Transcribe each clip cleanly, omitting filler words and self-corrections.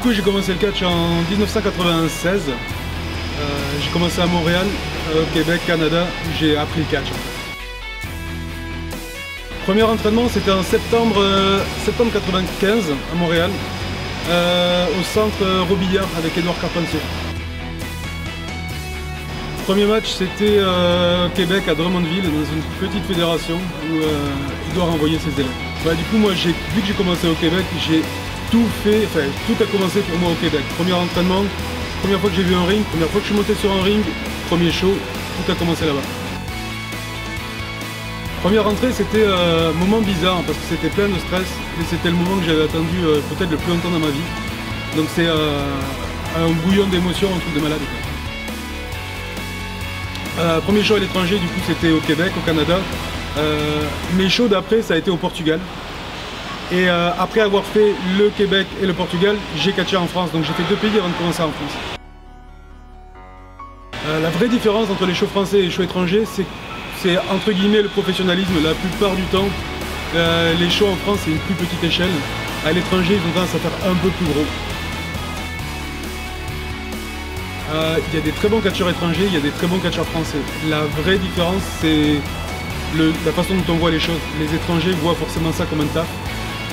coup, j'ai commencé le catch en 1996. J'ai commencé à Montréal, au Québec, Canada, où j'ai appris le catch. Premier entraînement, c'était en septembre 95 à Montréal, au centre Robillard avec Édouard Carpentier. Premier match, c'était Québec à Drummondville, dans une petite fédération où Édouard a envoyé ses élèves. Du coup, moi, vu que j'ai commencé au Québec, j'ai tout fait, enfin, tout a commencé pour moi au Québec. Premier entraînement, première fois que j'ai vu un ring, première fois que je suis monté sur un ring, premier show, tout a commencé là-bas. Première rentrée, c'était un moment bizarre parce que c'était plein de stress et c'était le moment que j'avais attendu peut-être le plus longtemps dans ma vie. Donc c'est un bouillon d'émotions, un truc de malade. Premier show à l'étranger, du coup c'était au Québec, au Canada. Mes shows d'après, ça a été au Portugal. Et après avoir fait le Québec et le Portugal, j'ai catché en France. Donc j'ai fait 2 pays avant de commencer en France. La vraie différence entre les shows français et les shows étrangers, c'est entre guillemets le professionnalisme. La plupart du temps, les shows en France, c'est une plus petite échelle. À l'étranger, ils ont tendance à faire un peu plus gros. Il y a des très bons catcheurs étrangers, il y a des très bons catcheurs français. La vraie différence, c'est la façon dont on voit les choses. Les étrangers voient forcément ça comme un taf.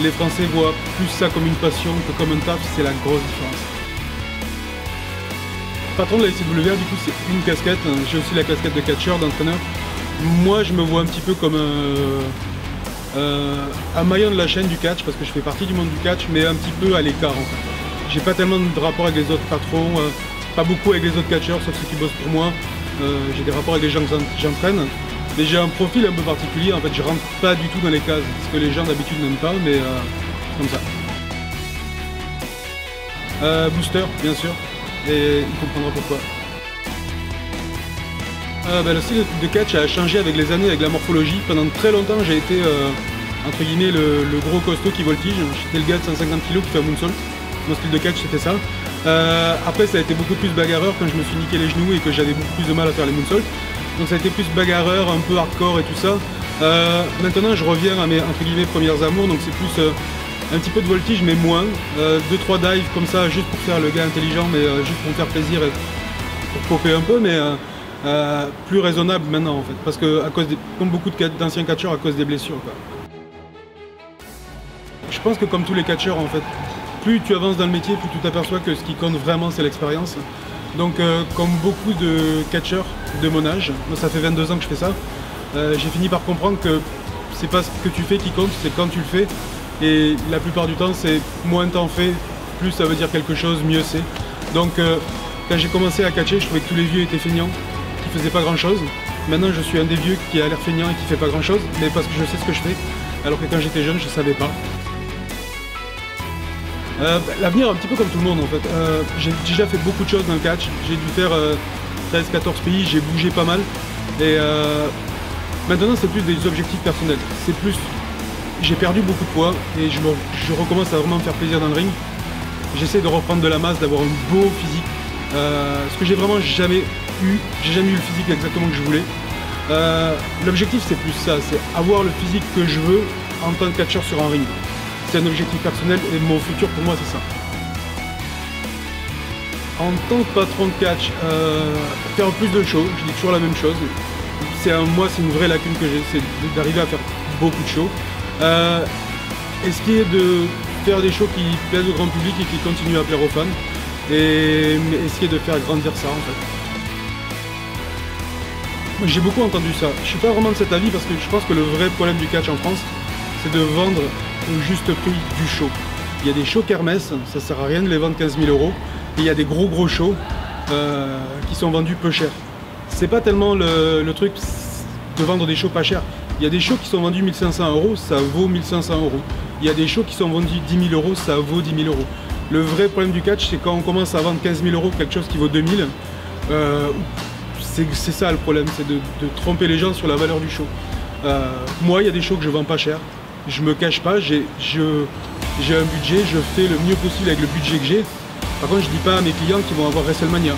Les Français voient plus ça comme une passion que comme un taf, c'est la grosse différence. Patron de la ICWR, du coup, c'est une casquette. J'ai aussi la casquette de catcheur, d'entraîneur. Moi, je me vois un petit peu comme un maillon de la chaîne du catch, parce que je fais partie du monde du catch, mais un petit peu à l'écart en fait. J'ai pas tellement de rapport avec les autres patrons, pas beaucoup avec les autres catcheurs, sauf ceux qui bossent pour moi. J'ai des rapports avec les gens que j'entraîne. Mais j'ai un profil un peu particulier, en fait je rentre pas du tout dans les cases, ce que les gens d'habitude n'aiment pas, mais comme ça. Booster, bien sûr, et il comprendra pourquoi. Le style de catch a changé avec les années, avec la morphologie. Pendant très longtemps, j'ai été, entre guillemets, le gros costaud qui voltige. J'étais le gars de 150 kg qui fait un moonsault. Mon style de catch, c'était ça. Après, ça a été beaucoup plus bagarreur quand je me suis niqué les genoux et que j'avais beaucoup plus de mal à faire les moonsaults. Donc ça a été plus bagarreur, un peu hardcore et tout ça. Maintenant je reviens à mes entre guillemets premières amours, donc c'est plus un petit peu de voltige mais moins. 2-3 dives comme ça juste pour faire le gars intelligent mais juste pour me faire plaisir et pour popper un peu, mais plus raisonnable maintenant en fait. Parce que à cause comme beaucoup d'anciens catcheurs à cause des blessures quoi. Je pense que comme tous les catcheurs en fait, plus tu avances dans le métier, plus tu t'aperçois que ce qui compte vraiment c'est l'expérience. Donc comme beaucoup de catcheurs de mon âge, moi ça fait 22 ans que je fais ça, j'ai fini par comprendre que c'est pas ce que tu fais qui compte, c'est quand tu le fais. Et la plupart du temps c'est moins t'en fais, plus ça veut dire quelque chose, mieux c'est. Donc quand j'ai commencé à catcher, je trouvais que tous les vieux étaient feignants, qui faisaient pas grand chose. Maintenant je suis un des vieux qui a l'air feignant et qui fait pas grand chose, mais parce que je sais ce que je fais, alors que quand j'étais jeune je savais pas. L'avenir un petit peu comme tout le monde en fait. J'ai déjà fait beaucoup de choses dans le catch. J'ai dû faire 13-14 pays, j'ai bougé pas mal. Et maintenant c'est plus des objectifs personnels. C'est plus, j'ai perdu beaucoup de poids et je recommence à vraiment me faire plaisir dans le ring. J'essaie de reprendre de la masse, d'avoir un beau physique. Ce que j'ai vraiment jamais eu. J'ai jamais eu le physique exactement que je voulais. L'objectif c'est plus ça, c'est avoir le physique que je veux en tant que catcheur sur un ring. C'est un objectif personnel et mon futur pour moi c'est ça. En tant que patron de catch, faire plus de shows, je dis toujours la même chose. Moi c'est une vraie lacune que j'ai, c'est d'arriver à faire beaucoup de shows. Essayer de faire des shows qui plaisent au grand public et qui continuent à plaire aux fans. Et essayer de faire grandir ça en fait. J'ai beaucoup entendu ça. Je suis pas vraiment de cet avis parce que je pense que le vrai problème du catch en France, c'est de vendre au juste prix du show. Il y a des shows kermesse, ça sert à rien de les vendre 15 000 €. Et il y a des gros shows qui sont vendus peu cher. C'est pas tellement le truc de vendre des shows pas chers. Il y a des shows qui sont vendus 1 500 €, ça vaut 1 500 €. Il y a des shows qui sont vendus 10 000 €, ça vaut 10 000 €. Le vrai problème du catch, c'est quand on commence à vendre 15 000 € quelque chose qui vaut 2 000. C'est ça le problème, c'est de tromper les gens sur la valeur du show. Moi, il y a des shows que je vends pas cher. Je me cache pas, j'ai un budget, je fais le mieux possible avec le budget que j'ai. Par contre, je dis pas à mes clients qu'ils vont avoir WrestleMania.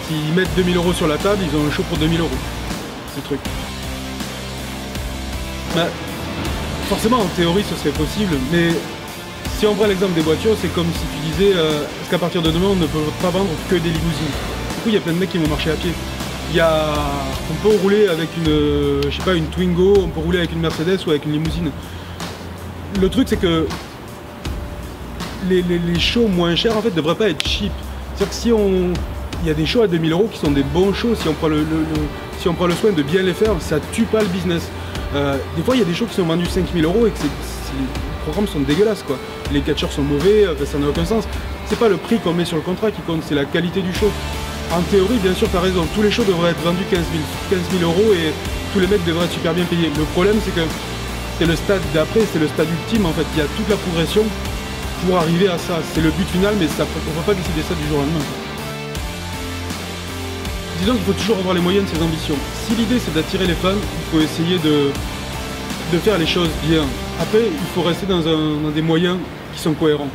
S'ils mettent 2 000 € sur la table, ils ont un show pour 2 000 €. C'est le truc. Forcément, en théorie, ce serait possible, mais Si on prend l'exemple des voitures, c'est comme si tu disais est-ce qu'à partir de demain on ne peut pas vendre que des limousines. Du coup il y a plein de mecs qui vont marcher à pied. On peut rouler avec une, je sais pas, une Twingo, on peut rouler avec une Mercedes ou avec une limousine. Le truc c'est que les shows moins chers en fait devraient pas être cheap. C'est-à-dire que si il y a des shows à 2000 € qui sont des bons shows, si on prend le soin de bien les faire, ça tue pas le business. Des fois il y a des shows qui sont vendus 5000 € et que les programmes sont dégueulasses quoi. Les catcheurs sont mauvais, ça n'a aucun sens. C'est pas le prix qu'on met sur le contrat qui compte, c'est la qualité du show. En théorie, bien sûr, tu as raison, tous les shows devraient être vendus 15 000 € et tous les mecs devraient être super bien payés. Le problème, c'est que c'est le stade d'après, c'est le stade ultime en fait. Il y a toute la progression pour arriver à ça. C'est le but final, mais on ne va pas décider ça du jour au lendemain. Disons qu'il faut toujours avoir les moyens de ses ambitions. Si l'idée c'est d'attirer les fans, il faut essayer de faire les choses bien. Après, il faut rester dans des moyens qui sont cohérents.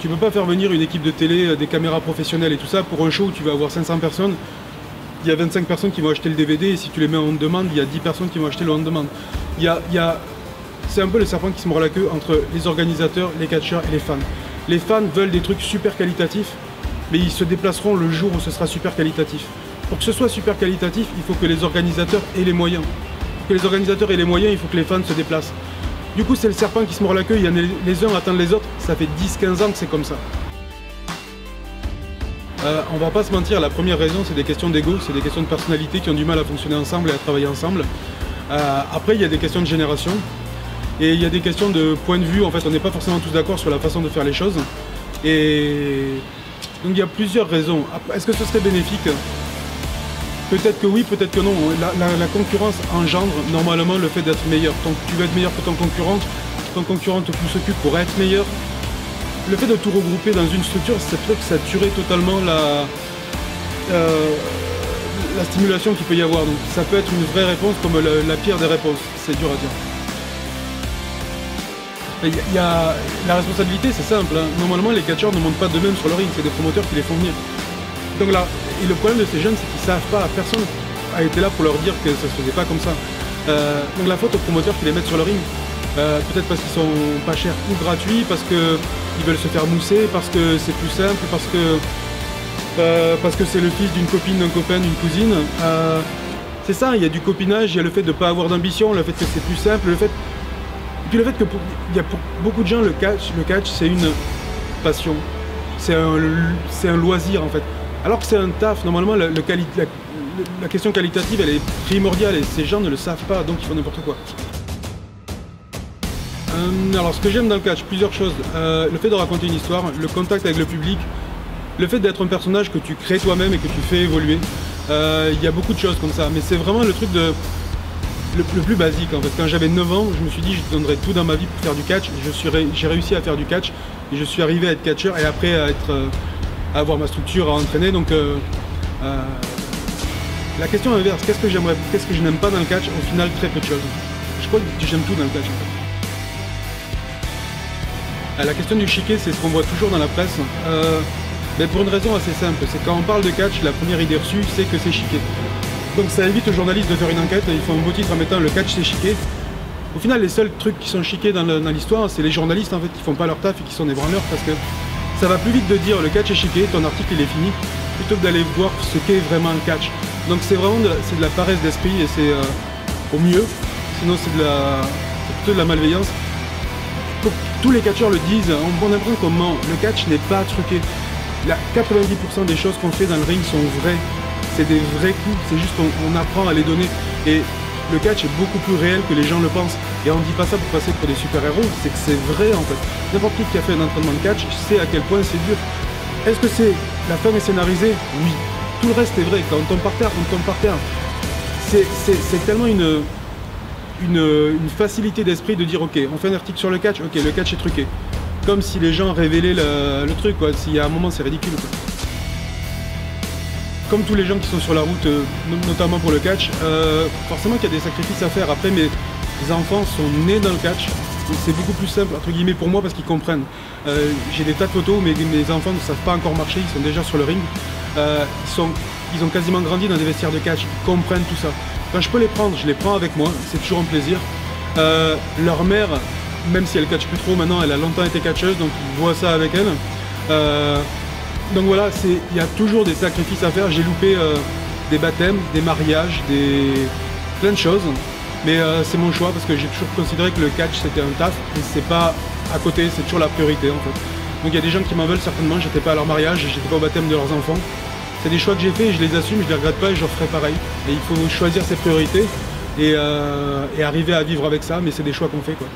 Tu ne peux pas faire venir une équipe de télé, des caméras professionnelles et tout ça pour un show où tu vas avoir 500 personnes. Il y a 25 personnes qui vont acheter le DVD et si tu les mets en on-demand, il y a 10 personnes qui vont acheter le on-demand. C'est un peu le serpent qui se mord la queue entre les organisateurs, les catcheurs et les fans. Les fans veulent des trucs super qualitatifs, mais ils se déplaceront le jour où ce sera super qualitatif. Pour que ce soit super qualitatif, il faut que les organisateurs aient les moyens. Pour que les organisateurs aient les moyens, il faut que les fans se déplacent. Du coup, c'est le serpent qui se mord la queue, il y en a les uns attendent les autres, ça fait 10-15 ans que c'est comme ça. On va pas se mentir, la première raison, c'est des questions d'ego, c'est des questions de personnalité qui ont du mal à fonctionner ensemble et à travailler ensemble. Après, il y a des questions de génération, et il y a des questions de point de vue, en fait, on n'est pas forcément tous d'accord sur la façon de faire les choses. Et donc il y a plusieurs raisons. Est-ce que ce serait bénéfique ? Peut-être que oui, peut-être que non. La concurrence engendre normalement le fait d'être meilleur. Tu vas être meilleur que ton concurrent te pousse au cul pour être meilleur. Le fait de tout regrouper dans une structure, c'est peut-être que ça tuerait totalement la stimulation qu'il peut y avoir. Donc ça peut être une vraie réponse comme la pire des réponses. C'est dur à dire. La responsabilité, c'est simple. Hein. Normalement, les catcheurs ne montent pas d'eux-mêmes sur le ring. C'est des promoteurs qui les font venir. Donc là, et le problème de ces jeunes, c'est qu'ils savent pas, personne a été là pour leur dire que ça se faisait pas comme ça. Donc la faute aux promoteurs qui les mettent sur le ring, peut-être parce qu'ils sont pas chers ou gratuits, parce qu'ils veulent se faire mousser, parce que c'est plus simple, parce que c'est le fils d'une copine, d'un copain, d'une cousine. C'est ça, il y a du copinage, il y a le fait de ne pas avoir d'ambition, le fait que c'est plus simple, et puis le fait que pour beaucoup de gens, le catch c'est une passion, c'est un loisir en fait. Alors que c'est un taf, normalement la question qualitative elle est primordiale et ces gens ne le savent pas, donc ils font n'importe quoi. Alors ce que j'aime dans le catch, plusieurs choses. Le fait de raconter une histoire, le contact avec le public, le fait d'être un personnage que tu crées toi-même et que tu fais évoluer. Il y a beaucoup de choses comme ça, mais c'est vraiment le truc le plus basique en fait. Quand j'avais 9 ans, je me suis dit je donnerais tout dans ma vie pour faire du catch. J'ai réussi à faire du catch et je suis arrivé à être catcheur et après à avoir ma structure, à entraîner. Donc la question inverse, qu'est-ce que j'aimerais, qu'est-ce que je n'aime pas dans le catch? Au final, très peu de choses. Je crois que j'aime tout dans le catch en fait. La question du chiquet, c'est ce qu'on voit toujours dans la presse. Mais pour une raison assez simple, c'est quand on parle de catch, la première idée reçue, c'est que c'est chiqué. Donc ça évite aux journalistes de faire une enquête, ils font un beau titre en mettant le catch c'est chiqué. Au final, les seuls trucs qui sont chiqués dans l'histoire, c'est les journalistes en fait qui font pas leur taf et qui sont des branleurs parce que ça va plus vite de dire le catch est chiqué, ton article il est fini, plutôt que d'aller voir ce qu'est vraiment le catch. Donc c'est vraiment de la paresse d'esprit et c'est au mieux, sinon c'est plutôt de la malveillance. Tous les catcheurs le disent, on apprend comment le catch n'est pas truqué. 90% des choses qu'on fait dans le ring sont vraies. C'est des vrais coups, c'est juste qu'on apprend à les donner. Et le catch est beaucoup plus réel que les gens le pensent. Et on ne dit pas ça pour passer pour des super-héros, c'est que c'est vrai en fait. N'importe qui a fait un entraînement de catch sait à quel point c'est dur. Est-ce que la fin est scénarisée? Oui. Tout le reste est vrai. Quand on tombe par terre, on tombe par terre. C'est tellement une facilité d'esprit de dire ok, on fait un article sur le catch, ok, le catch est truqué. Comme si les gens révélaient le truc, quoi. S'il y a un moment, c'est ridicule, quoi. Comme tous les gens qui sont sur la route, notamment pour le catch, forcément qu'il y a des sacrifices à faire. Après, mes enfants sont nés dans le catch. C'est beaucoup plus simple, entre guillemets, pour moi, parce qu'ils comprennent. J'ai des tas de photos, mais mes enfants ne savent pas encore marcher, ils sont déjà sur le ring. Ils ont quasiment grandi dans des vestiaires de catch, ils comprennent tout ça. Quand je peux les prendre, je les prends avec moi, c'est toujours un plaisir. Leur mère même si elle catch plus trop maintenant, elle a longtemps été catcheuse, donc je vois ça avec elle. Donc voilà, il y a toujours des sacrifices à faire. J'ai loupé des baptêmes, des mariages, plein de choses. Mais c'est mon choix parce que j'ai toujours considéré que le catch c'était un taf et c'est pas à côté, c'est toujours la priorité en fait. Donc il y a des gens qui m'en veulent certainement, j'étais pas à leur mariage, j'étais pas au baptême de leurs enfants. C'est des choix que j'ai fait et je les assume, je les regrette pas et je referai pareil. Et il faut choisir ses priorités et arriver à vivre avec ça, mais c'est des choix qu'on fait quoi.